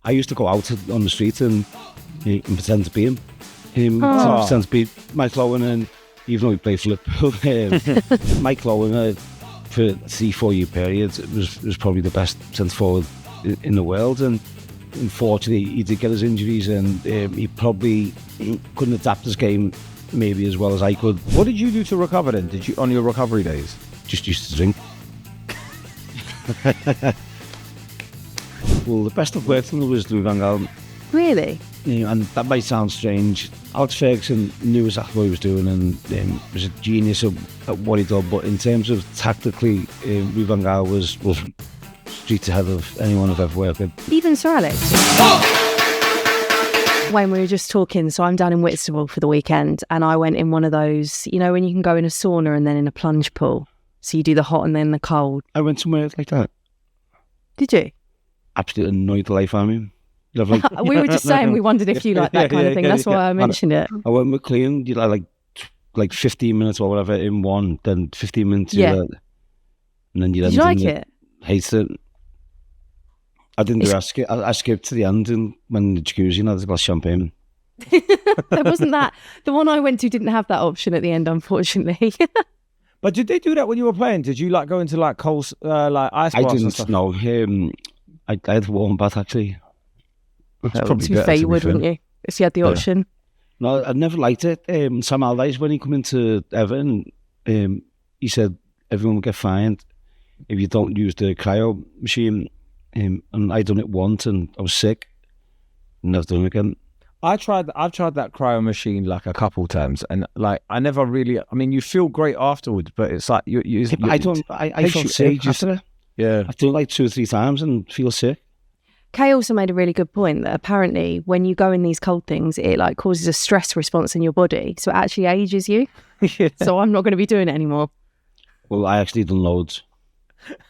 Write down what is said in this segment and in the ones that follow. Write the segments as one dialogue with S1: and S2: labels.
S1: I used to go out on the street and pretend to be him. Pretend to be Michael Owen, and even though he played for Liverpool, Michael Owen for a 3-4 year period was probably the best centre forward in the world, and unfortunately he did get his injuries, and he probably couldn't adapt his game maybe as well as I could.
S2: What did you do to recover then? Did you on your recovery days?
S1: Just used to drink. Well, the best I've worked with was Louis van Gaal.
S3: Really?
S1: And that might sound strange. Alex Ferguson knew exactly what he was doing, and was a genius at what he did. But in terms of tactically, Louis van Gaal was streets ahead of anyone I've ever worked with.
S3: Even Sir Alex? Wayne, we were just talking, so I'm down in Whitstable for the weekend, and I went in one of those, you know, when you can go in a sauna and then in a plunge pool. So you do the hot and then the cold.
S1: I went somewhere like that.
S3: Did you?
S1: Absolutely annoyed the life out of me.
S3: We were just saying, we wondered if you like that kind of thing. That's why I mentioned it.
S1: I went with Coleen, you like 15 minutes or whatever in one, then 15 minutes and then you
S3: Did you like it?
S1: Hated it. I didn't do it. I skipped to the end and when the jacuzzi and I had a glass of champagne.
S3: There wasn't that. The one I went to didn't have that option at the end, unfortunately.
S2: But did they do that when you were playing? Did you like go into like cold, like ice baths?
S1: I didn't. No, I had a warm bath actually.
S3: To be fair, you would, wouldn't you? If you had the option.
S1: No, I never liked it. Sam Allardyce, when he came into Everton, he said everyone will get fined if you don't use the cryo machine. And I done it once, and I was sick. Never done it again.
S2: I've tried that cryo machine like a couple times, and like I never really. I mean, you feel great afterwards, but it's like you
S1: I feel sick after it.
S2: Yeah,
S1: I've done it like 2 or 3 times and feel sick.
S3: Kay also made a really good point that apparently when you go in these cold things, it like causes a stress response in your body, so it actually ages you.
S2: Yeah.
S3: So I'm not going to be doing it anymore.
S1: Well, I actually done loads.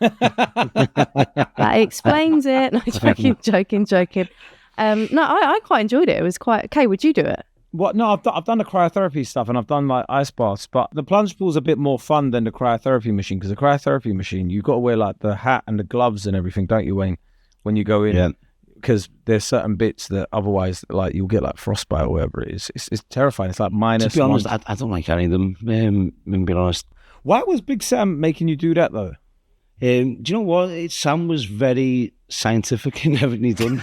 S3: That explains it. No, joking. No, I quite enjoyed it. It was quite. Kay, would you do it?
S2: What? No, I've done the cryotherapy stuff and I've done like ice baths, but the plunge pool's a bit more fun than the cryotherapy machine, because the cryotherapy machine, you've got to wear like the hat and the gloves and everything, don't you, Wayne? When you go in, because there's certain bits that otherwise, like you'll get like frostbite or whatever it is. It's terrifying. It's like minus.
S1: To be honest, I don't like any of them. Being honest.
S2: Why was Big Sam making you do that though?
S1: Do you know what? Sam was very scientific in everything he done.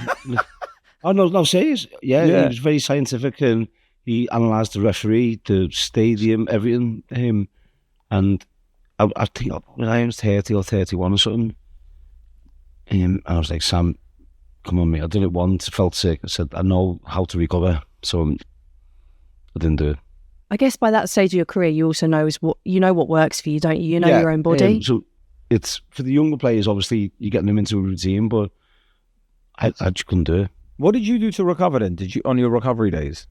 S1: Oh no, serious. Yeah, he was very scientific, and he analysed the referee, the stadium, everything. And I think when I was 30 or 31 or something, and I was like, Sam, come on, mate. I did it once, felt sick. I said, I know how to recover, so I didn't do it. I
S3: guess by that stage of your career, you also know what works for you, don't you? You know your own body.
S1: So it's for the younger players. Obviously, you're getting them into a routine, but I just couldn't do it.
S2: What did you do to recover then? Did you on your recovery days?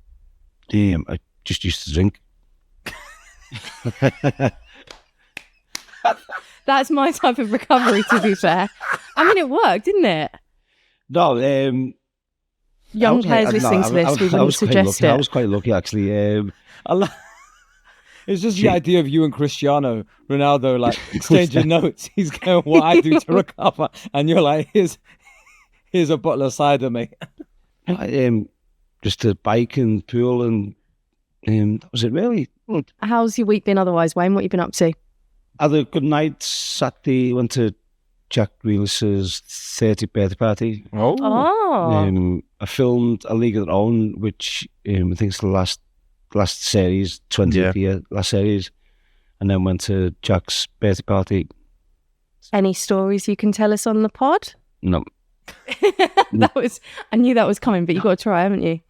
S1: I just used to drink.
S3: That's my type of recovery, to be fair. I mean, it worked, didn't it?
S1: No,
S3: young players listening to this, we wouldn't suggest it.
S1: I was quite lucky, actually.
S2: It's just the idea of you and Cristiano Ronaldo like exchanging notes. He's going, "What I do to recover," and you're like, "Here's a bottle of cider, mate."
S1: Just a bike and pool, and that was it, really.
S3: How's your week been otherwise, Wayne? What have you been up to?
S1: Had a good night. Saturday, went to Jack Grealish's 30th birthday party.
S3: Oh.
S1: I filmed A League of Their Own, which I think is the last series, 20th year, last series, and then went to Jack's birthday party.
S3: Any stories you can tell us on the pod?
S1: No.
S3: I knew that was coming, but you've got to try, haven't you?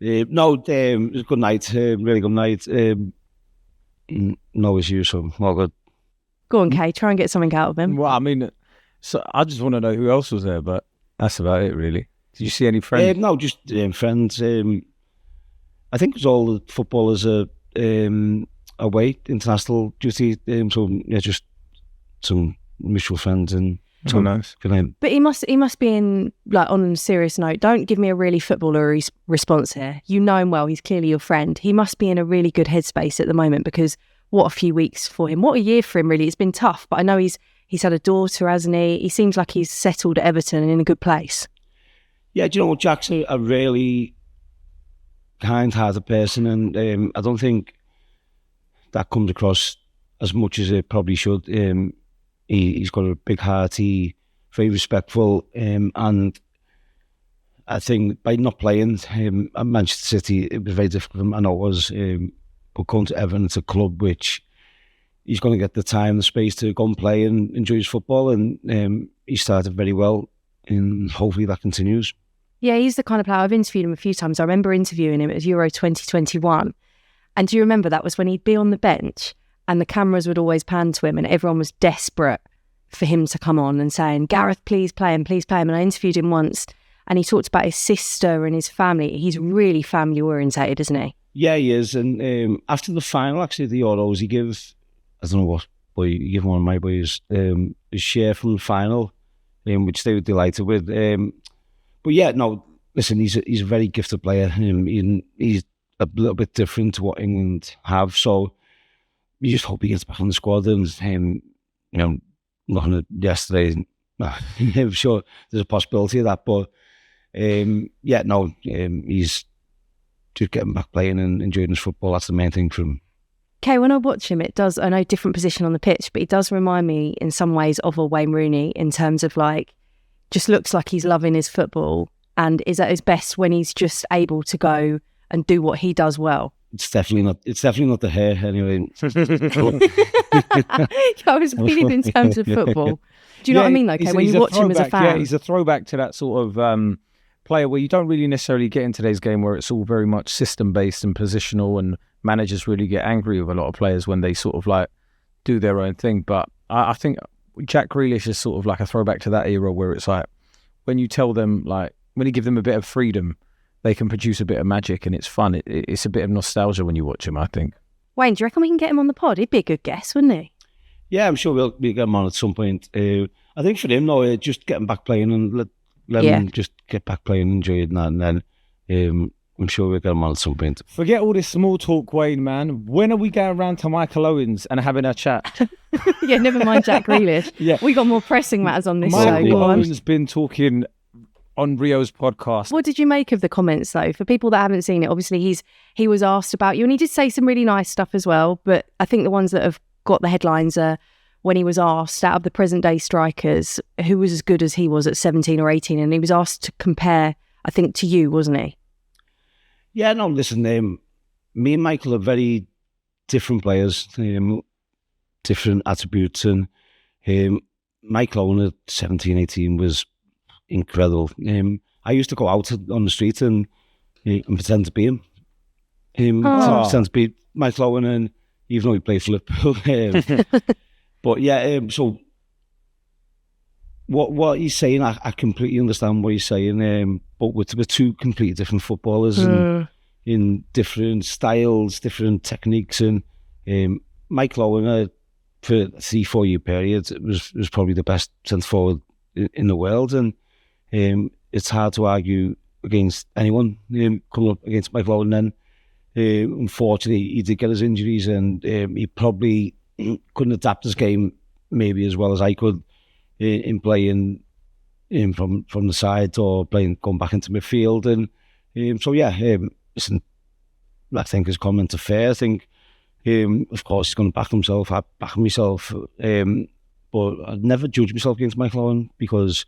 S1: No, it was a good night, really good night. No issues, so all good.
S3: Go on, Kay, try and get something out of him.
S2: Well, I mean, so I just want to know who else was there, but that's about it, really. Did you see any friends?
S1: No, just friends. I think it was all the footballers away, international duty. So yeah, just some mutual friends and.
S2: Oh, nice.
S3: But he must be in, like, on a serious note, don't give me a really footballery response here. You know him well, he's clearly your friend. He must be in a really good headspace at the moment, because what a few weeks for him. What a year for him, really. It's been tough, but I know he's had a daughter, hasn't he? He seems like he's settled at Everton and in a good place.
S1: Yeah, do you know what? Jack's a really kind-hearted person, and I don't think that comes across as much as it probably should. He's got a big heart. He's very respectful, and I think by not playing at Manchester City, it was very difficult for him. I know it was, but going to Everton, it's a club which he's going to get the time, the space to go and play and enjoy his football, and he started very well, and hopefully that continues.
S3: Yeah, he's the kind of player. I've interviewed him a few times. I remember interviewing him at Euro 2021. And do you remember that was when he'd be on the bench and the cameras would always pan to him and everyone was desperate for him to come on and saying, Gareth, please play him, please play him. And I interviewed him once and he talked about his sister and his family. He's really family orientated, isn't he?
S1: Yeah, he is. And after the final, actually, the Euros, he gave, I don't know what boy, he gave one of my boys his share from the final, which they were delighted with. But yeah, no, listen, he's a very gifted player. He's a little bit different to what England have, so you just hope he gets back on the squad. And looking at yesterday, I'm sure there's a possibility of that. But he's just getting back playing and enjoying his football. That's the main thing for him.
S3: Okay, when I watch him, it does, I know different position on the pitch, but he does remind me in some ways of a Wayne Rooney in terms of just looks like he's loving his football and is at his best when he's just able to go and do what he does well.
S1: It's definitely not the hair anyway.
S3: I was meaning in terms of football. Do you know what I mean? Okay, when you watch him as a fan.
S2: Yeah, he's a throwback to that sort of player where you don't really necessarily get in today's game where it's all very much system-based and positional, and managers really get angry with a lot of players when they sort of do their own thing. But I think Jack Grealish is sort of like a throwback to that era where it's when you tell them, when you give them a bit of freedom, they can produce a bit of magic and it's fun. It's a bit of nostalgia when you watch him, I think.
S3: Wayne, do you reckon we can get him on the pod? He'd be a good guest, wouldn't he?
S1: Yeah, I'm sure we'll get him on at some point. I think for him, though, just get him back playing and let him just get back playing and enjoy it. And then I'm sure we'll get him on at some point.
S2: Forget all this small talk, Wayne, man. When are we going around to Michael Owen's and having a chat?
S3: Yeah, never mind Jack Grealish.
S2: Yeah.
S3: We got more pressing matters on this show.
S2: Michael Owen's been talking on Rio's podcast.
S3: What did you make of the comments, though? For people that haven't seen it, obviously he was asked about you and he did say some really nice stuff as well, but I think the ones that have got the headlines are when he was asked, out of the present day strikers, who was as good as he was at 17 or 18, and he was asked to compare, I think, to you, wasn't he?
S1: Yeah, no, listen, me and Michael are very different players, different attributes, and Michael Owen at 17, 18 was incredible. I used to go out on the street and pretend to be him. Pretend to be Michael Owen, and even though he played for Liverpool. But yeah, so what he's saying, I completely understand what he's saying. But we're two completely different footballers and in different styles, different techniques. And Michael Owen, for a 3-4 year period, was probably the best centre forward in the world. And it's hard to argue against anyone coming up against Michael Owen. Then unfortunately, he did get his injuries, and he probably couldn't adapt his game maybe as well as I could in playing from the side or going back into midfield. And so yeah, listen, I think his comments are fair. I think of course he's going to back himself. I back myself, but I'd never judge myself against Michael Owen because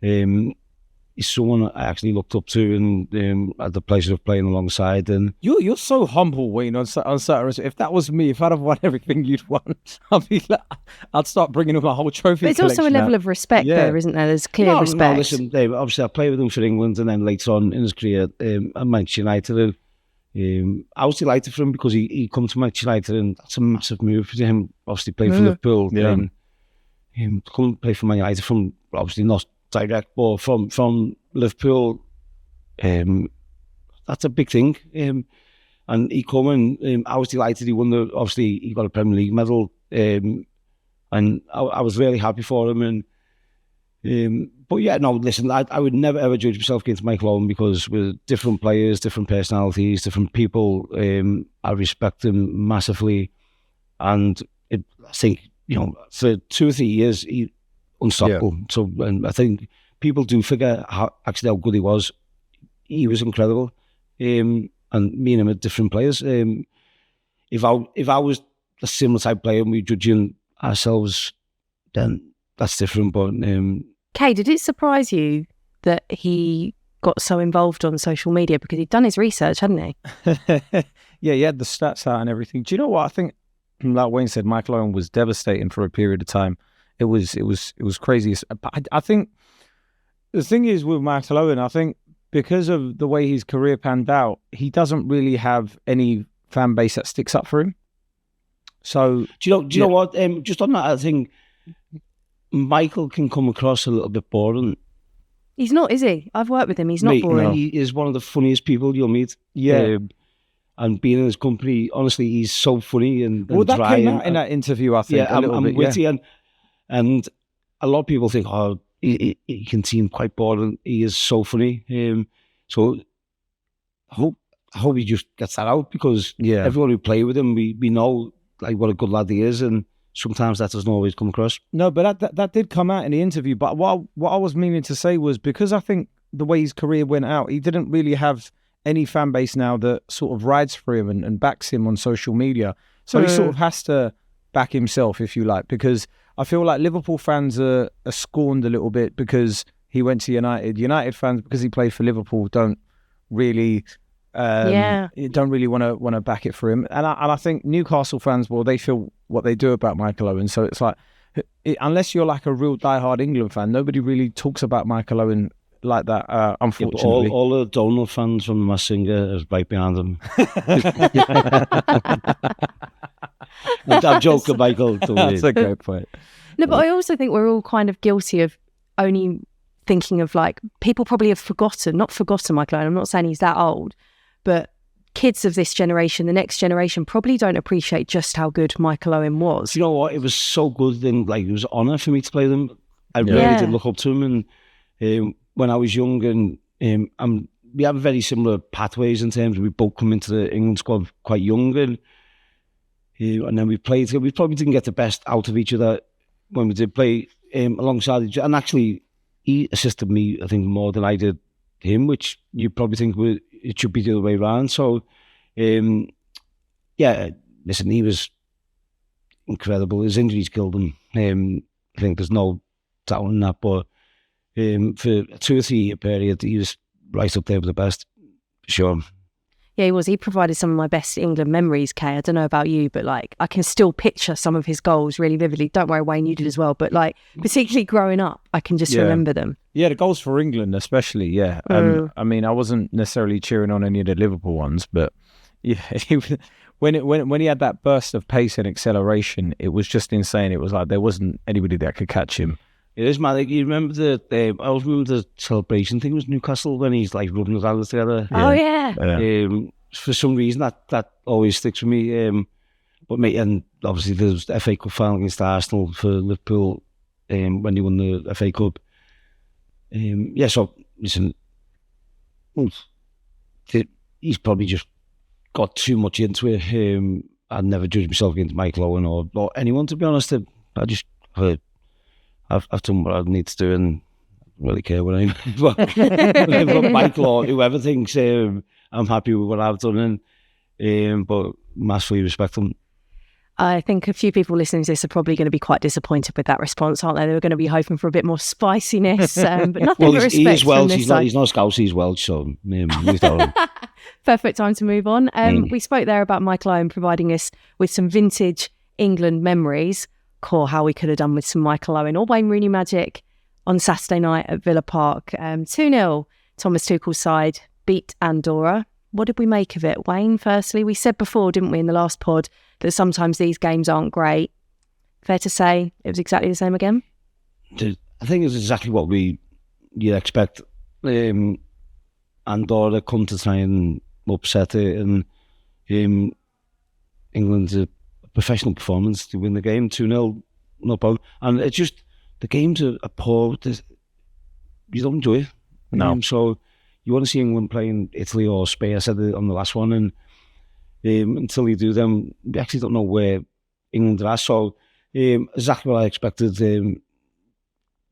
S1: he's someone I actually looked up to and had the pleasure of playing alongside. And
S2: you're so humble, Wayne. On Saturday, if that was me, if I'd have won everything you'd won, I'd start bringing up my whole trophy.
S3: But it's also a level of respect, there, isn't there? There's clear respect.
S1: No, listen, Dave, obviously I played with him for England, and then later on in his career at Manchester United. And I was delighted for him because he come to Manchester United, and that's a massive move for him. Obviously playing for Liverpool, and come play for Man United from obviously not direct, but from Liverpool, that's a big thing. And he come and I was delighted. He won obviously he got a Premier League medal, and I was really happy for him. And but yeah, no, listen, I would never ever judge myself against Michael Owen because we're different players, different personalities, different people. I respect him massively, and I think for 2 or 3 years he unstoppable. So and I think people do forget how good he was. He was incredible, and me and him are different players. If I was a similar type player and we judging ourselves, then that's different. But
S3: Kay, did it surprise you that he got so involved on social media, because he'd done his research, hadn't he?
S2: Yeah, he had the stats out and everything. Do you know what I think? Like Wayne said, Michael Owen was devastating for a period of time. It was crazy. I think the thing is with Michael Owen, I think because of the way his career panned out, he doesn't really have any fan base that sticks up for him. So
S1: do you know what? Just on that, I think Michael can come across a little bit boring.
S3: He's not, is he? I've worked with him. He's not boring.
S1: No. He is one of the funniest people you'll meet.
S2: Yeah.
S1: And being in his company, honestly, he's so funny and
S2: that
S1: dry.
S2: Came out in that interview, I think.
S1: Yeah, I'm witty, and a lot of people think, oh, he can seem quite boring. He is so funny. So I hope he just gets that out, because everyone who play with him, we know like what a good lad he is, and sometimes that doesn't always come across.
S2: No, but that did come out in the interview. But what I was meaning to say was, because I think the way his career went out, he didn't really have any fan base now that sort of rides for him and backs him on social media. So he sort of has to back himself, if you like, because I feel like Liverpool fans are scorned a little bit because he went to United. United fans, because he played for Liverpool, don't really want to back it for him. And I think Newcastle fans, well, they feel what they do about Michael Owen. So it's like, unless you're like a real diehard England fan, nobody really talks about Michael Owen like that, unfortunately.
S1: Yeah, all the Donald fans from the Masked Singer is right behind him. I'm joking, Michael.
S2: That's a great point.
S3: No, but I also think we're all kind of guilty of only thinking of, like, people probably have not forgotten Michael Owen. I'm not saying he's that old, but kids of this generation, the next generation, probably don't appreciate just how good Michael Owen was.
S1: You know what? It was so good, and like, it was an honour for me to play them. I really did look up to him, and when I was young, and we have very similar pathways in terms of we both come into the England squad quite young, and then we played. We probably didn't get the best out of each other when we did play alongside each other. And actually, he assisted me, I think, more than I did him, which you probably think it should be the other way around. So, listen, he was incredible. His injuries killed him. I think there's no doubt in that, but for a 2 or 3 year period, he was right up there with the best, for sure.
S3: Yeah, he was. He provided some of my best England memories, Kay. I don't know about you, but like, I can still picture some of his goals really vividly. Don't worry, Wayne, you did as well. But like, particularly growing up, I can just remember them. Yeah,
S2: the goals for England especially, yeah. I mean, I wasn't necessarily cheering on any of the Liverpool ones, but yeah, when he had that burst of pace and acceleration, it was just insane. It was like there wasn't anybody that could catch him.
S1: It is mad. Like, you remember I always remember the celebration thing was Newcastle when he's like rubbing his hands together.
S3: Oh yeah.
S1: For some reason that always sticks with me. But mate, and obviously there's the FA Cup final against Arsenal for Liverpool when they won the FA Cup. So listen, he's probably just got too much into it. I never judged myself against Michael Owen or anyone, to be honest. I've done what I need to do, and I don't really care what but Michael or whoever thinks I'm happy with what I've done, and but massively respect him.
S3: I think a few people listening to this are probably going to be quite disappointed with that response, aren't they? They were going to be hoping for a bit more spiciness, but nothing but respect
S1: he is Welsh.
S3: From this side.
S1: He's not Scouse, he's Welsh, so
S3: Perfect time to move on. We spoke there about Michael Owen providing us with some vintage England memories. Core how we could have done with some Michael Owen or Wayne Rooney magic on Saturday night at Villa Park. 2-0, Thomas Tuchel's side beat Andorra. What did we make of it, Wayne? Firstly, we said before, didn't we, in the last pod, that sometimes these games aren't great. Fair to say it was exactly the same again?
S1: I think it's exactly what you'd expect. Andorra come to try and upset it, and England's a professional performance to win the game, 2-0, no problem. And it's just, the games are poor. You don't enjoy it.
S2: No.
S1: So you want to see England playing Italy or Spain. I said it on the last one, and until you do them, we actually don't know where England are. So exactly what I expected. 2-3,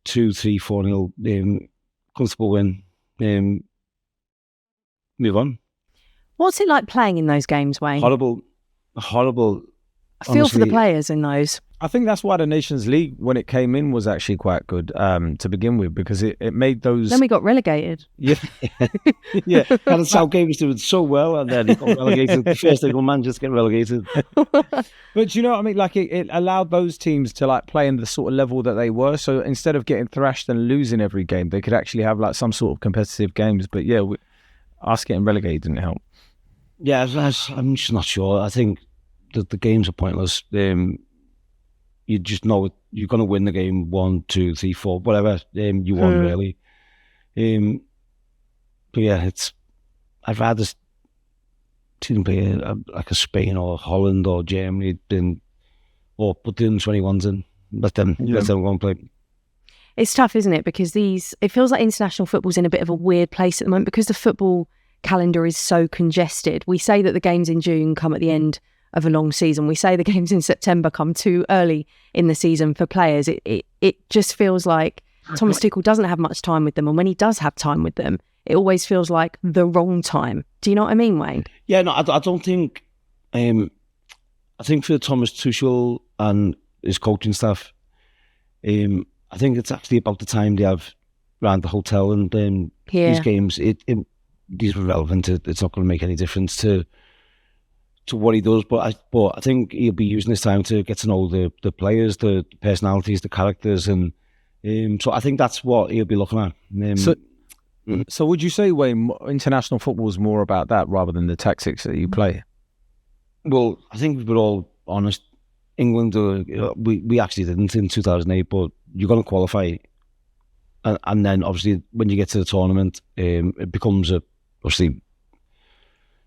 S1: 4-0 comfortable win. Move on.
S3: What's it like playing in those games, Wayne?
S1: Horrible.
S3: I feel for the players in those.
S2: I think that's why the Nations League, when it came in, was actually quite good to begin with, because it made those...
S3: Then we got relegated.
S2: Yeah. Yeah.
S1: And Southgate was doing so well, and then he got relegated. The first England man just get relegated.
S2: But you know what I mean? Like, it allowed those teams to like play in the sort of level that they were. So instead of getting thrashed and losing every game, they could actually have like some sort of competitive games. But yeah, us getting relegated didn't help.
S1: Yeah, I'm just not sure. I think that the games are pointless. You just know you're going to win the game 1, 2, 3, 4, whatever you want, really. But yeah, I'd rather see them play like a Spain or Holland or Germany or put the 21s in. Let them go and play.
S3: It's tough, isn't it? Because it feels like international football's in a bit of a weird place at the moment because the football calendar is so congested. We say that the games in June come at the end of a long season. We say the games in September come too early in the season for players. It just feels like Thomas Tuchel doesn't have much time with them, and when he does have time with them, it always feels like the wrong time. Do you know what I mean, Wayne?
S1: Yeah, no, I don't think... I think for Thomas Tuchel and his coaching staff, I think it's actually about the time they have around the hotel and these games. These are relevant. It's not going to make any difference to what he does, but I think he'll be using this time to get to know the players, the personalities, the characters, and so I think that's what he'll be looking at.
S2: So would you say, Wayne, international football is more about that rather than the tactics that you play?
S1: Well, I think if we're all honest, England, we actually didn't in 2008, but you're going to qualify, and then obviously when you get to the tournament, it becomes obviously.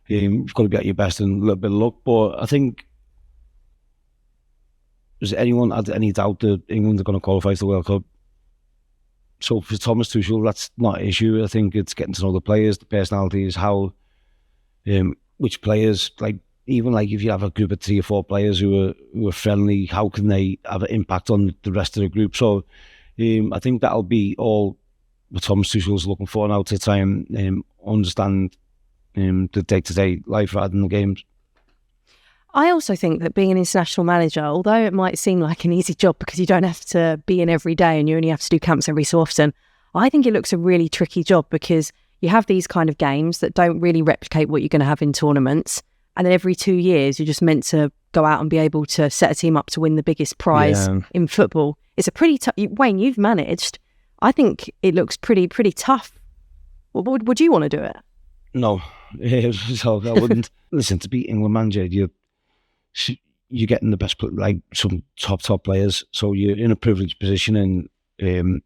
S1: You've got to be at your best and a little bit of luck. But I think, does anyone had any doubt that England are going to qualify for the World Cup? So for Thomas Tuchel, that's not an issue. I think it's getting to know the players, the personalities, how, which players, like even like if you have a group of 3 or 4 players who are friendly, how can they have an impact on the rest of the group? So I think that'll be all what Thomas Tuchel's looking for now, to try and understand the day-to-day life rather than the games.
S3: I also think that being an international manager, although it might seem like an easy job because you don't have to be in every day and you only have to do camps every so often, I think it looks a really tricky job because you have these kind of games that don't really replicate what you're going to have in tournaments, and then every 2 years you're just meant to go out and be able to set a team up to win the biggest prize in football. It's a pretty tough... Wayne, you've managed. I think it looks pretty tough. Would you want to do it?
S1: No, so I wouldn't. Listen, to be England manager, you're getting the best, like some top players. So you're in a privileged position, and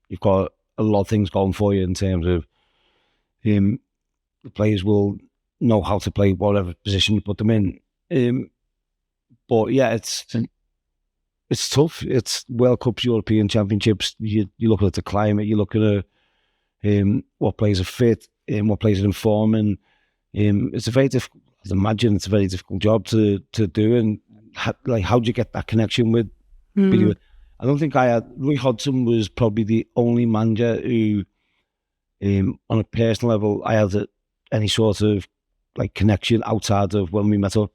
S1: you've got a lot of things going for you in terms of the players will know how to play whatever position you put them in. But yeah, it's tough. It's World Cups, European Championships. You look at the climate. You look at what players are fit. What players are in form, and it's a very difficult. I imagine it's a very difficult job to do, and how do you get that connection with? I don't think I had. Roy Hodgson was probably the only manager who, on a personal level, I had any sort of like connection outside of when we met up.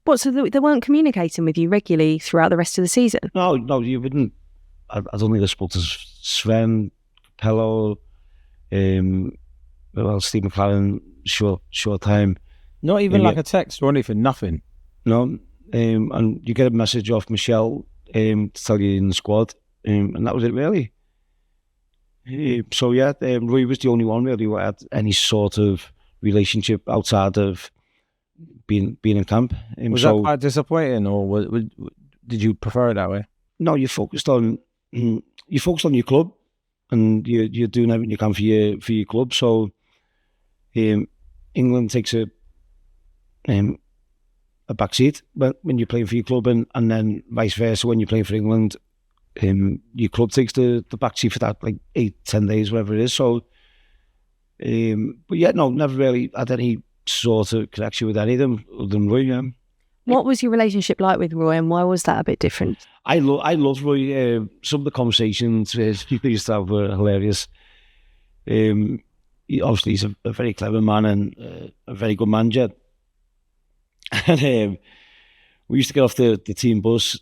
S3: What? So they weren't communicating with you regularly throughout the rest of the season?
S1: No, you wouldn't. I don't think I spoke to Sven, Pello, well, Steve McLaren, short time.
S2: Not even like a text or anything, nothing.
S1: No, and you get a message off Michelle to tell you in the squad, and that was it really. So yeah, Roy was the only one really who had any sort of relationship outside of being in camp.
S2: Was that quite disappointing, or did you prefer it that way?
S1: No, you're focused on your club, and you're doing everything you can for your club. So England takes a back seat when you're playing for your club, and then vice versa when you're playing for England. Your club takes the back seat for that, like 8-10 days, whatever it is. So, but yeah, no, never really had any sort of connection with any of them other than Roy. Yeah.
S3: What was your relationship like with Roy, and why was that a bit different?
S1: I love Roy. Some of the conversations people used to have were hilarious. He's a very clever man and a very good manager. And we used to get off the team bus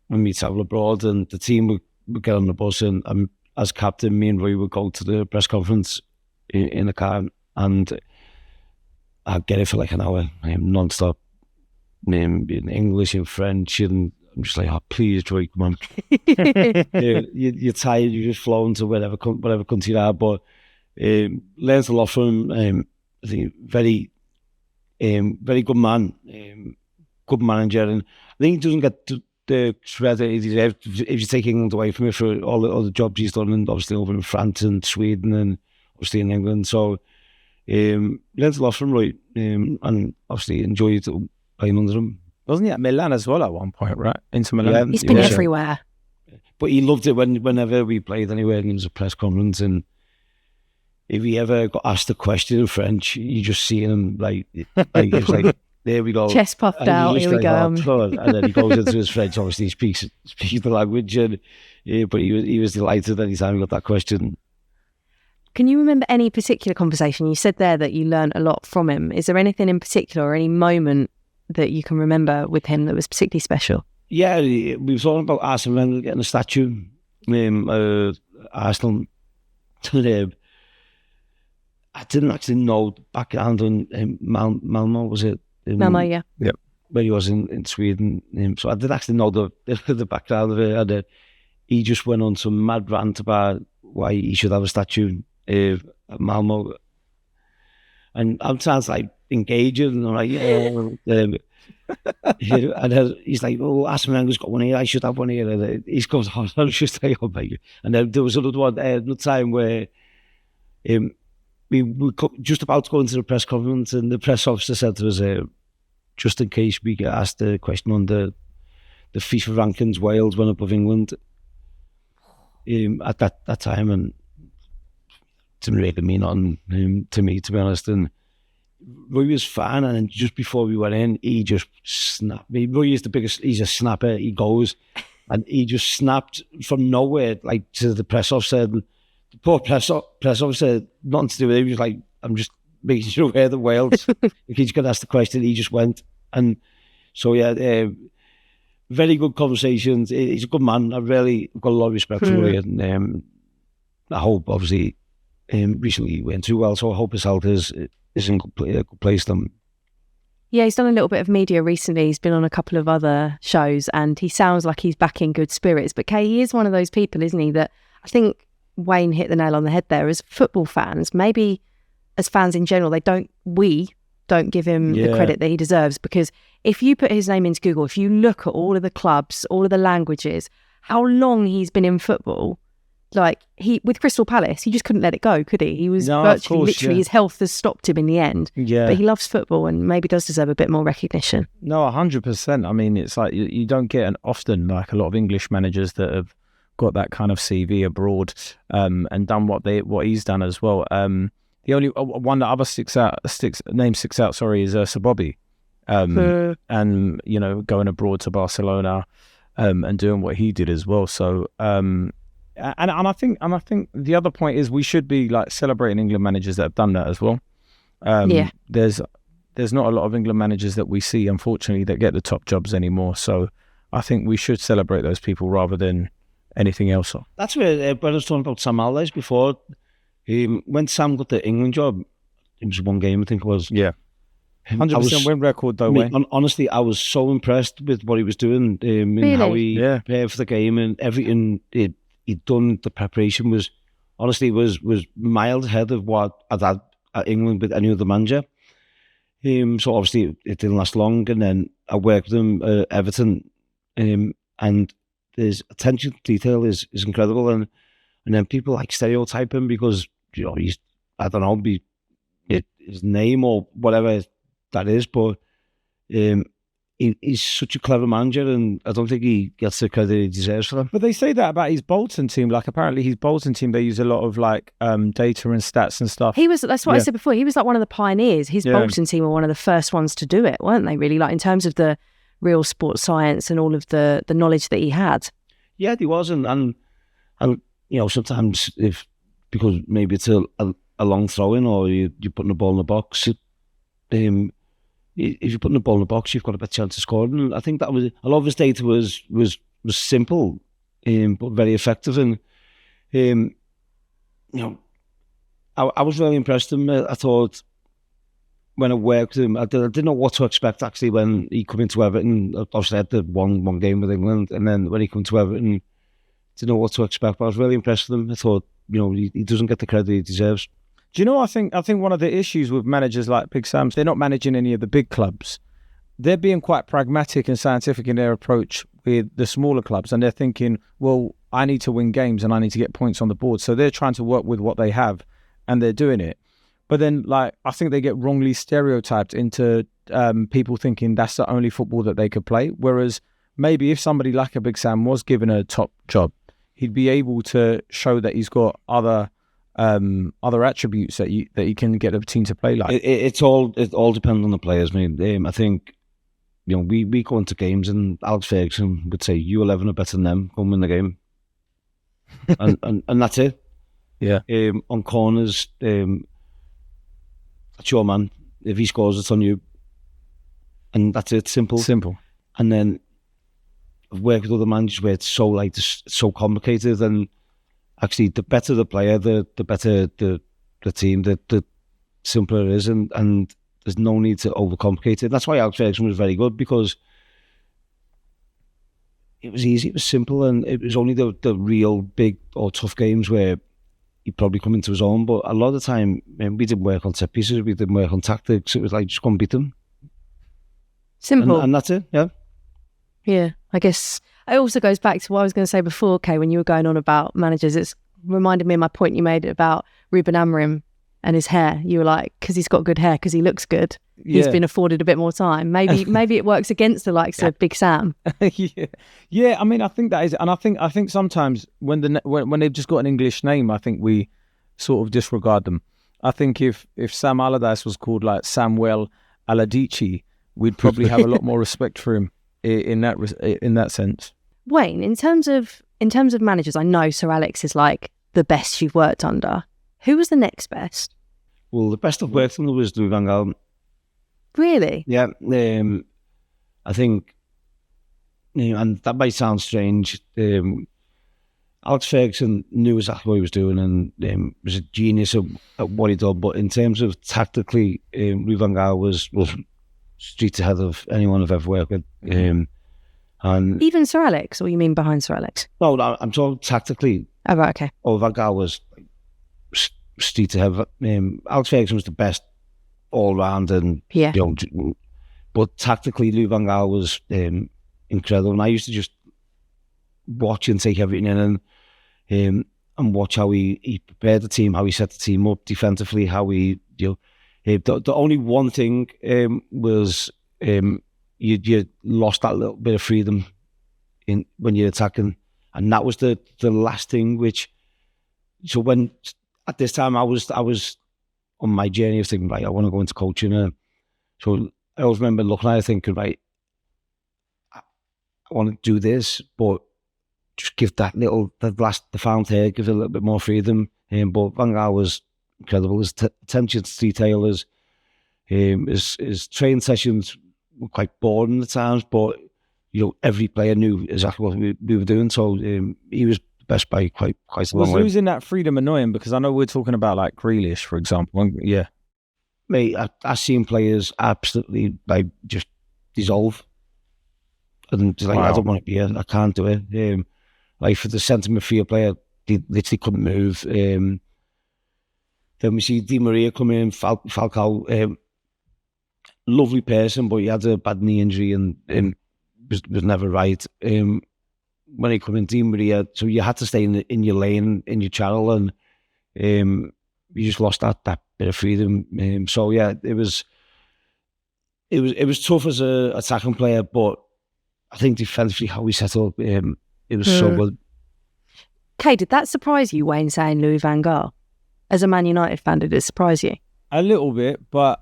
S1: when we travel abroad, and the team would get on the bus, and as captain, me and Roy would go to the press conference in the car, and I'd get it for like an hour, non-stop, in English and French, and I'm just like, oh, please, Roy, come on. You're tired, you're just flown to whatever country you are, but learned a lot from him. I think very good man, good manager, and I think he doesn't get the credit he deserves if you take England away from it for all the jobs he's done, and obviously over in France and Sweden and obviously in England. So learned a lot from Roy, and obviously enjoyed playing under him.
S2: Wasn't he at Milan as well at one point, right? Into Milan.
S3: Yeah, he's been everywhere.
S1: But he loved it whenever we played anywhere, and there was a press conference, and if he ever got asked a question in French, you just see him like it's like, there we go,
S3: chest puffed out, here we go.
S1: And then he goes into his French, obviously he speaks the language, and but he was delighted anytime he got that question.
S3: Can you remember any particular conversation? You said there that you learned a lot from him. Is there anything in particular or any moment that you can remember with him that was particularly special? Yeah,
S1: we were talking about Arsene Wenger getting a statue, Arsenal. I didn't actually know the background on Malmo, was it?
S3: Malmo, yeah.
S2: Yep.
S1: Where he was in Sweden. So I didn't actually know the background of it. And he just went on some mad rant about why he should have a statue at Malmo. And I'm trying to like engage it, and I'm like, and then he's like, oh, Arsene Wenger's got one here, I should have one here. And he goes, oh, I was just like, oh my God. And then there was another time where we were just about to go into the press conference, and the press officer said to us, just in case we get asked a question on the FIFA rankings, Wales went above England at that time, and didn't really mean nothing to me, to be honest. And Roy was fine, and then just before we went in, he just snapped. Roy is the biggest, he's a snapper, he goes, and he just snapped from nowhere, like to the press officer. And the poor press officer, nothing to do with it, he was like, I'm just making sure where the Wales, if he's going to ask the question, he just went. And so, yeah, very good conversations. He's a good man. I've got a lot of respect for Roy, and I hope, obviously, recently he went too well, so I hope his health is in a good place then.
S3: Yeah, he's done a little bit of media recently. He's been on a couple of other shows, and he sounds like he's back in good spirits. But Kay, he is one of those people, isn't he, that I think Wayne hit the nail on the head there. As football fans, maybe as fans in general, we don't give him the credit that he deserves, because if you put his name into Google, if you look at all of the clubs, all of the languages, how long he's been in football, like with Crystal Palace, he just couldn't let it go, could he? He was literally his health has stopped him in the end. Yeah. But he loves football and maybe does deserve a bit more recognition.
S2: No, 100%. I mean, it's like you don't get often like a lot of English managers that have got that kind of CV abroad and done what he's done as well. The only one that other sticks out is Sir Bobby, and going abroad to Barcelona and doing what he did as well. So and I think the other point is we should be like celebrating England managers that have done that as well. There's not a lot of England managers that we see, unfortunately, that get the top jobs anymore. So I think we should celebrate those people rather than anything else.
S1: That's where I was talking about Sam Allardyce before. When Sam got the England job, it was one game, I think it was.
S2: Yeah. 100% win record though, Wayne.
S1: Honestly, I was so impressed with what he was doing, and how he prepared for the game, and everything he'd done. The preparation was miles ahead of what I'd had at England with any other manager. So obviously it didn't last long, and then I worked with him at Everton, and his attention to detail is incredible, and then people like stereotype him because he's, I don't know, his name or whatever that is, but he's such a clever manager, and I don't think he gets the credit he deserves for that.
S2: But they say that about his Bolton team. Like apparently his Bolton team, they use a lot of like data and stats and stuff.
S3: That's what I said before. He was like one of the pioneers. His Bolton team were one of the first ones to do it, weren't they? Really, like in terms of the real sports science and all of the knowledge that he had.
S1: Yeah, he was, and sometimes if because maybe it's a long throw-in or you're putting the ball in the box. If you're putting the ball in the box, you've got a better chance of scoring. And I think that was a lot of his data was simple, but very effective. And you know, I was really impressed with him. I thought when I worked with him, I didn't know what to expect actually when he came into Everton. Obviously, I had the one game with England, and then when he came to Everton, didn't know what to expect. But I was really impressed with him. I thought, he doesn't get the credit he deserves.
S2: Do you know? I think one of the issues with managers like Big Sam's, they're not managing any of the big clubs. They're being quite pragmatic and scientific in their approach with the smaller clubs, and they're thinking, well, I need to win games and I need to get points on the board. So they're trying to work with what they have, and they're doing it. But then, I think they get wrongly stereotyped into people thinking that's the only football that they could play. Whereas maybe if somebody like a Big Sam was given a top job, he'd be able to show that he's got other attributes that he can get a team to play like.
S1: It all depends on the players, mate. I think we go into games and Alex Ferguson would say you 11 are better than them. Go and win the game, and that's it.
S2: Yeah.
S1: On corners, that's your man. If he scores, it's on you, and that's it. Simple. And then I've worked with other managers where it's so complicated, and actually the better the player, the better the team, the simpler it is, and there's no need to overcomplicate it. That's why Alex Ferguson was very good, because it was easy, it was simple, and it was only the real big or tough games where he'd probably come into his own. But a lot of the time, we didn't work on set pieces, we didn't work on tactics. It was like, just go and beat them.
S3: Simple.
S1: And that's it, yeah.
S3: Yeah, I guess it also goes back to what I was going to say before, Kay, when you were going on about managers. It's reminded me of my point you made about Ruben Amorim and his hair. You were like, because he's got good hair, because he looks good. He's been afforded a bit more time. Maybe it works against the likes of Big Sam.
S2: Yeah. I mean, I think that is, and I think sometimes when they've just got an English name, I think we sort of disregard them. I think if Sam Allardyce was called like Samuel Allardyce, we'd probably have a lot more respect for him in that sense.
S3: Wayne, in terms of managers, I know Sir Alex is like the best you've worked under. Who was the next best?
S1: Well, the best I've worked under was Louis van Gaal.
S3: Really?
S1: Yeah. I think, and that might sound strange, Alex Ferguson knew exactly what he was doing and was a genius at what he did. But in terms of tactically, Louis van Gaal was streets ahead of anyone I've ever worked with. And
S3: even Sir Alex, or you mean behind Sir Alex?
S1: No, I'm talking tactically.
S3: Oh, right, okay.
S1: Van Gaal was streets ahead of Alex Ferguson was the best all round, and but tactically Louis van Gaal was incredible. And I used to just watch and take everything in, and watch how he prepared the team, how he set the team up defensively, how he the only one thing was you lost that little bit of freedom when you're attacking, and that was the last thing. So when at this time I was on my journey of thinking, right, I want to go into coaching, so I always remember looking at it thinking, right, I want to do this, but just give the found hair, give it a little bit more freedom. But Van Gaal was incredible. His attention to detail, his training sessions were quite boring at times, but every player knew exactly what we were doing. So he was the best by quite a long way.
S2: Was losing that freedom annoying? Because I know we're talking about like Grealish, for example. Yeah,
S1: mate, I've seen players absolutely just dissolve, and just I don't want to be here. I can't do it. Like for the centre midfield player, they literally couldn't move. Then we see Di Maria come in, Falcao, lovely person, but he had a bad knee injury and was never right. When he come in, Di Maria, so you had to stay in your lane, in your channel, and you just lost that bit of freedom. So yeah, it was tough as a attacking player, but I think defensively how we set up, it was so good.
S3: Kay, did that surprise you, Wayne, saying Louis van Gaal? As a Man United fan, did it surprise you?
S2: A little bit, but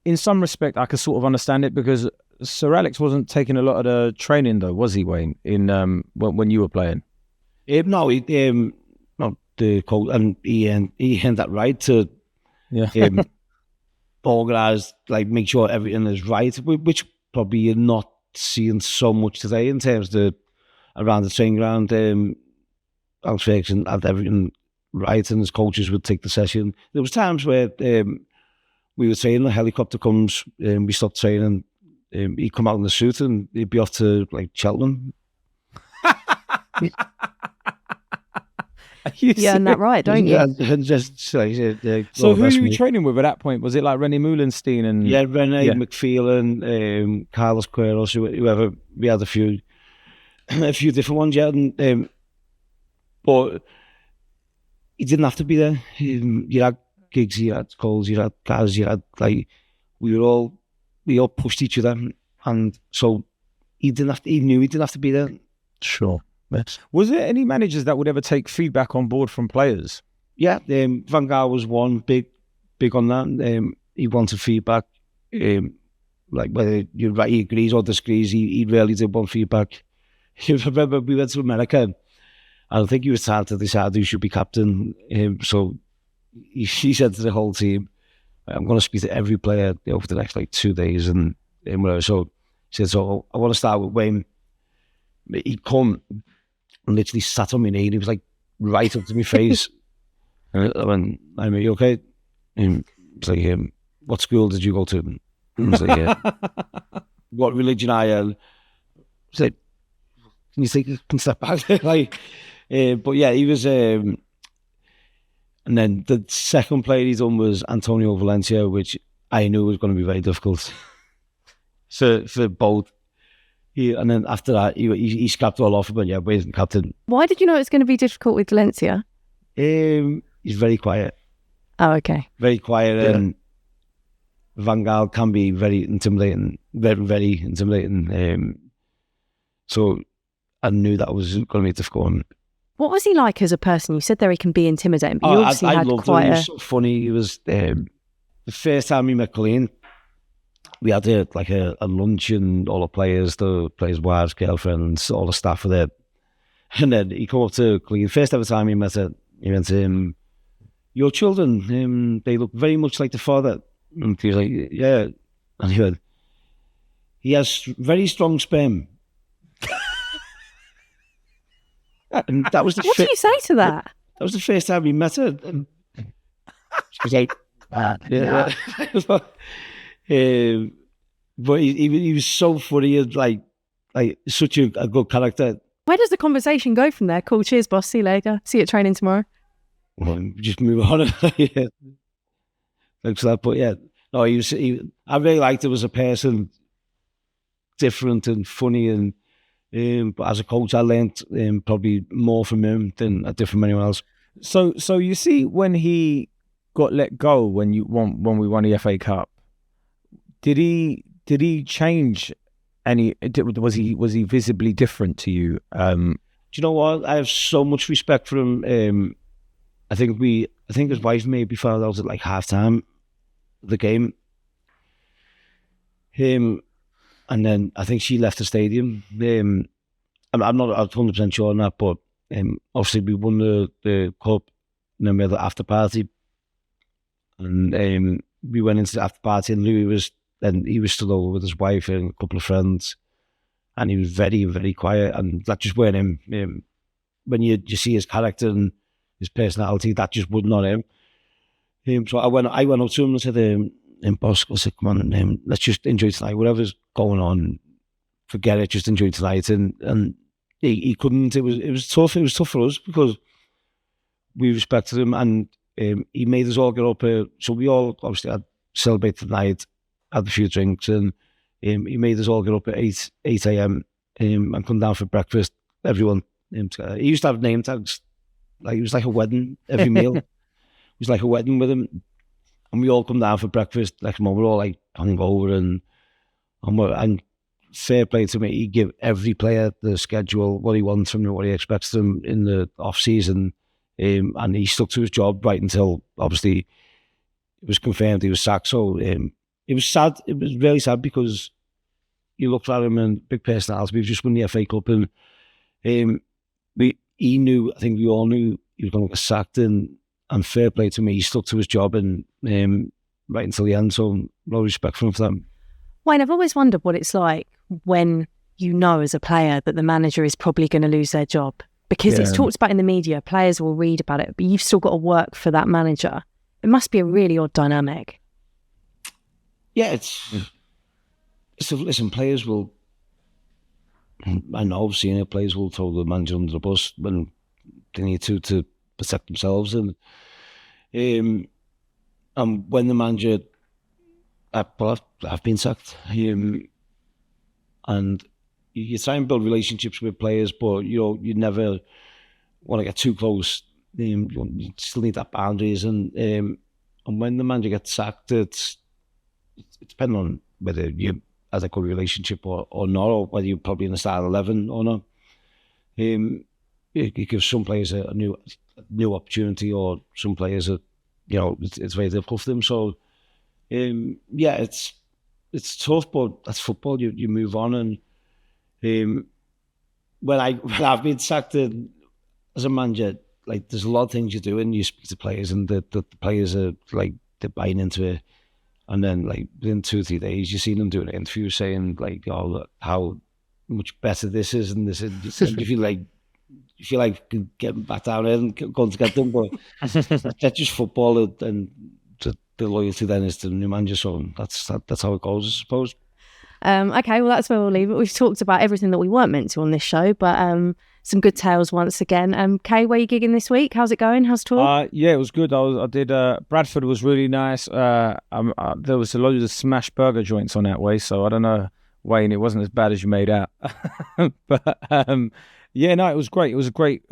S2: in some respect, I could sort of understand it, because Sir Alex wasn't taking a lot of the training, though, was he, Wayne? In when you were playing?
S1: No, the coach, and he earned that right to organise, like make sure everything is right, which probably you're not seeing so much today in terms of around the training ground. Alex Ferguson had everything right, and his coaches would take the session. There was times where we were training, the helicopter comes, we stopped training, he'd come out in the suit and he'd be off to like Cheltenham.
S3: Yeah, and that right, don't you?
S1: So
S2: who were you training with at that point? Was it like René Moulenstein and
S1: René McPhelan, Carlos Queiroz, whoever? We had a few different ones, yeah. And, but he didn't have to be there. You had gigs, you had calls, you had guys, you had like we all pushed each other, and so he knew he didn't have to be there.
S2: Sure. Was there any managers that would ever take feedback on board from players?
S1: Yeah, Van Gaal was one big on that. He wanted feedback, like whether you're right, he agrees or disagrees. He really did want feedback. I remember we went to America. I think he was trying to decide who should be captain. So he said to the whole team, "I'm going to speak to every player over the next like 2 days." And whatever. So he said, "So I want to start with Wayne." He'd come and literally sat on my knee. And he was like right up to my face. And I went, "Are you okay?" And it's like, "What school did you go to?" And I was like, "What religion are you?" I was like, "Can you take a step back?" Like, but yeah, he was. And then the second player he done was Antonio Valencia, which I knew was going to be very difficult for both. And then after that, he scrapped all off, but yeah, Wayne's captain.
S3: Why did you know it was going to be difficult with Valencia?
S1: He's very quiet.
S3: Oh, okay.
S1: Very quiet, and Van Gaal can be very intimidating, very, very intimidating. So I knew that was going to be difficult.
S3: What was he like as a person? You said there he can be intimidating, but you obviously had
S1: loved
S3: quite
S1: him. He was so funny. He was the first time we met Coleen. We had a lunch, and all the players' wives, girlfriends, all the staff were there. And then he came up to Coleen. First ever time he met her, he went to him, "Your children, they look very much like the father." And he was like, "Yeah." And he went, "He has very strong sperm." And that was
S3: what do you say to that?
S1: That was the first time we met her. And she was like, yeah. But he was so funny and like such a good character.
S3: Where does the conversation go from there? Cool, cheers, boss. See you later. See you at training tomorrow.
S1: Well, just move on. Yeah. Thanks for that. But yeah, no, I really liked him as a person, different and funny, and but as a coach, I learned probably more from him than I did from anyone else.
S2: So you see, when he got let go when we won the FA Cup, did he change any? Was he visibly different to you?
S1: Do you know what? I have so much respect for him. I think his wife maybe found out at like halftime of the game. And then I think she left the stadium. I'm not 100% sure on that, but obviously we won the cup, and then we had the after party, and we went into the after party, and Louis was still over with his wife and a couple of friends, and he was very, very quiet, and that just weren't him. When you see his character and his personality, that just was not him. So I went up to him and said, "Boss, I said, come on, let's just enjoy tonight. Whatever's going on, forget it. Just enjoy tonight." And he couldn't. It was tough. It was tough for us because we respected him, and he made us all get up. So we all obviously had celebrated the night, had a few drinks, and he made us all get up at 8 a.m. And come down for breakfast. Everyone. He used to have name tags. Like it was like a wedding. Every meal. It was like a wedding with him. And we all come down for breakfast. Like, we're all like hungover, and fair play to me. He give every player the schedule, what he wants from them, what he expects them in the off season, and he stuck to his job right until obviously it was confirmed he was sacked. So it was sad. It was really sad because you looked at him and big personality. We've just won the FA Cup, and he knew. I think we all knew he was going to get sacked, and fair play to me, he stuck to his job and right until the end. So a lot of respect for him for that.
S3: Wayne, I've always wondered what it's like when you know as a player that the manager is probably going to lose their job, because it's talked about in the media, players will read about it, but you've still got to work for that manager. It must be a really odd dynamic.
S1: Yeah, listen, players will, I know I've seen it, players will throw the manager under the bus when they need to protect themselves. And when the manager, I've been sacked, and you try and build relationships with players, but you never want to get too close. You still need that boundaries, and when the manager gets sacked, it's depending on whether you had a good relationship or not, or whether you're probably in the starting 11 or not. It gives some players a new opportunity, or some players it's very difficult for them. So it's tough, but that's football. You move on, and when I've been sacked as a manager, like there's a lot of things you do, and you speak to players, and the players are like they're buying into it, and then like within 2-3 days you see them doing an interview saying like, oh, how much better this is, and this is, and you feel like getting back down there and going to get them, but that's just football, and the loyalty then is to the new manager. So that's how it goes, I suppose.
S3: Okay, well, that's where we'll leave it. We've talked about everything that we weren't meant to on this show, but some good tales once again. Kay, where are you gigging this week? How's it going? How's tour?
S2: Yeah, it was good. I did Bradford was really nice. There was a load of smash burger joints on that way, so I don't know, Wayne, it wasn't as bad as you made out. But yeah, no, it was great. It was a great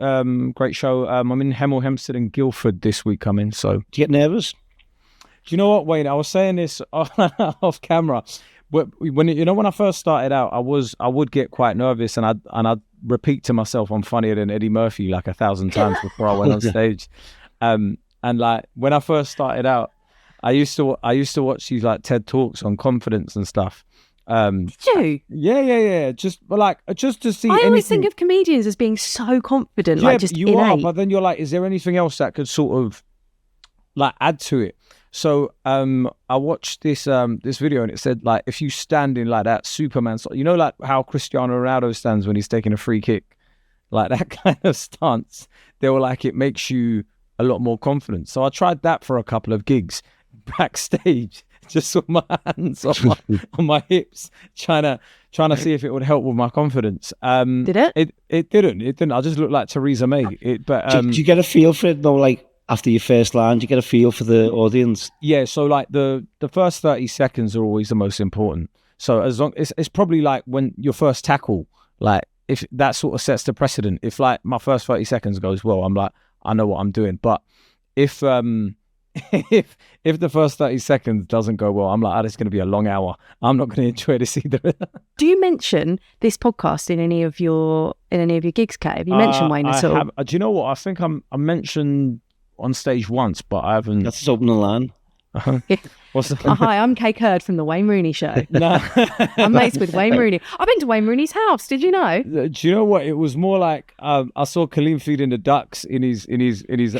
S2: show. I'm in Hemel Hempstead and Guildford this week coming. So
S1: do you get nervous?
S2: Do you know what, Wayne? I was saying this off camera. When I first started out, I would get quite nervous, and I'd repeat to myself, I'm funnier than Eddie Murphy like 1,000 times before I went on stage. And like when I first started out, I used to watch these like TED Talks on confidence and stuff.
S3: Did you?
S2: Yeah. Just to see.
S3: I always think of comedians as being so confident, like just
S2: you
S3: innate.
S2: are, but then you're like, is there anything else that could sort of like add to it? So I watched this video, and it said like, if you stand in like that Superman, like how Cristiano Ronaldo stands when he's taking a free kick, like that kind of stance, they were like, it makes you a lot more confident. So I tried that for a couple of gigs backstage, just with my hands on my hips, trying to see if it would help with my confidence.
S3: Did it?
S2: It didn't. I just looked like Theresa May.
S1: Do you get a feel for it though? Like after your first line, do you get a feel for the audience?
S2: Yeah. So like the first 30 seconds are always the most important. So as long it's probably like when your first tackle, like if that sort of sets the precedent. If like my first 30 seconds goes well, I'm like, I know what I'm doing. But if if the first 30 seconds doesn't go well, I'm like, it's going to be a long hour. I'm not going to enjoy this either.
S3: Do you mention this podcast in any of your gigs, Kate? Have you mentioned Wayne at all?
S2: Do you know what? I think I mentioned on stage once, but I haven't.
S1: That's his opening line.
S2: What's the...
S3: Hi, I'm Kay Kurd from the Wayne Rooney Show.
S2: No.
S3: I'm mates with Wayne Rooney. I've been to Wayne Rooney's house. Did you know?
S2: Do you know what? It was more like I saw Coleen feeding the ducks in his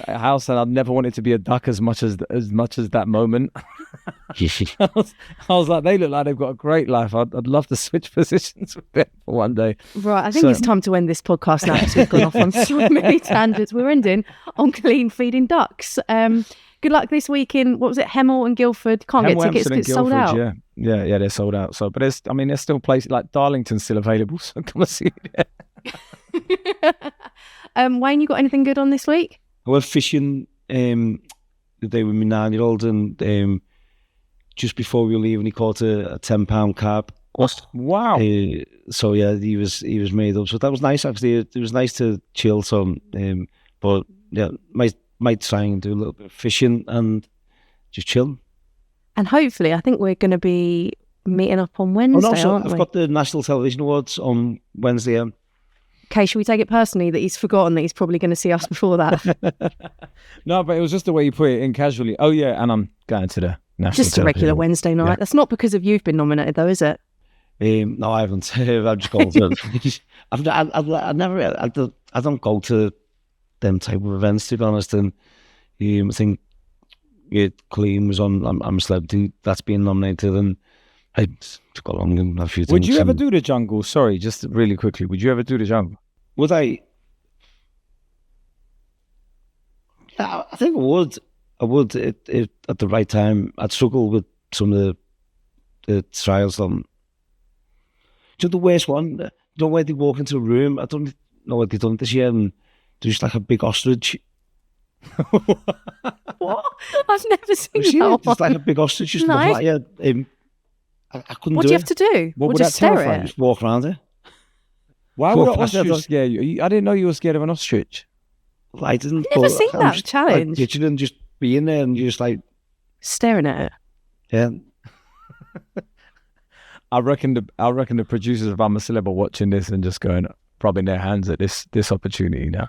S2: house, and I'd never wanted to be a duck as much as that moment. I was like, they look like they've got a great life. I'd love to switch positions with them for one day.
S3: Right, I think it's time to end this podcast now because we've gone off on so many tangents. We're ending on Coleen feeding ducks. Good luck this week in, what was it, Hemel and Guildford. Can't get tickets because it's sold out.
S2: Yeah, they're sold out. So, but there's still places like Darlington's still available. So come and see it.
S1: Wayne,
S3: you got anything good on this week?
S1: I went fishing the day with my 9-year-old, and just before we were leaving, he caught a £10 carp.
S2: Wow!
S1: So yeah, he was made up. So that was nice actually. It was nice to chill some, but yeah, might try and do a little bit of fishing and just chill.
S3: And hopefully, I think we're going to be meeting up on Wednesday, aren't we?
S1: I've got the National Television Awards on Wednesday.
S3: Okay, should we take it personally that he's forgotten that he's probably going to see us before that?
S2: No, but it was just the way you put it in casually. Oh yeah, and I'm going to the National
S3: Just a regular Wednesday night. Yeah. That's not because of you've been nominated though, is it?
S1: No, I haven't. I've just gone to... I don't go to them type of events, to be honest. And I think Coleen was on I'm a Celebrity, that's being nominated, and I took along and a few things.
S2: Would you ever do the jungle? Sorry, just really quickly. Would you ever do the jungle?
S1: Would I? Yeah, I think I would. I would it at the right time. I'd struggle with some of the trials on. Do you know the worst one? You know where they walk into a room? I don't know what they've done this year, and there's like a big ostrich.
S3: What? I've never seen
S1: Have you seen
S3: that
S1: it? There's like a big ostrich just
S3: No.
S1: walking at you. I couldn't
S3: What
S1: do
S3: do you
S1: it.
S3: have to do?
S2: What
S3: We'll
S2: would
S3: just
S2: that
S3: stare
S2: terrify
S3: at
S2: you?
S3: it.
S1: Just walk around it.
S2: Why would an
S1: Walk past it,
S2: ostrich scare you? I didn't know you were scared of an ostrich.
S1: I didn't.
S3: Never
S1: but
S3: seen
S1: I'm
S3: that
S1: just,
S3: challenge.
S1: Like, picturing just being there and you're just like,
S3: Staring at it.
S1: yeah.
S2: I reckon the producers of I'm a Celeb are watching this and just going, rubbing their hands at this opportunity now.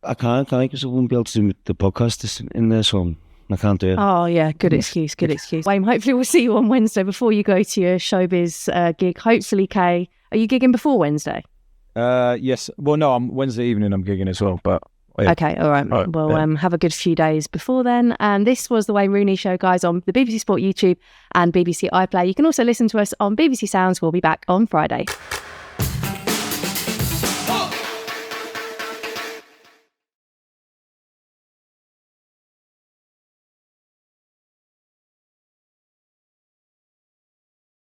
S1: I can't because I won't be able to do the podcast in there, so I can't do it.
S3: Oh, yeah. Good excuse. Good excuse. Wayne, hopefully we'll see you on Wednesday before you go to your showbiz gig. Hopefully, Kay. Are you gigging before Wednesday?
S2: Yes. Well, no, Wednesday evening I'm gigging as well, but... Yeah.
S3: Okay, all right. Well, have a good few days before then. And this was the Wayne Rooney Show, guys, on the BBC Sport YouTube and BBC iPlayer. You can also listen to us on BBC Sounds. We'll be back on Friday.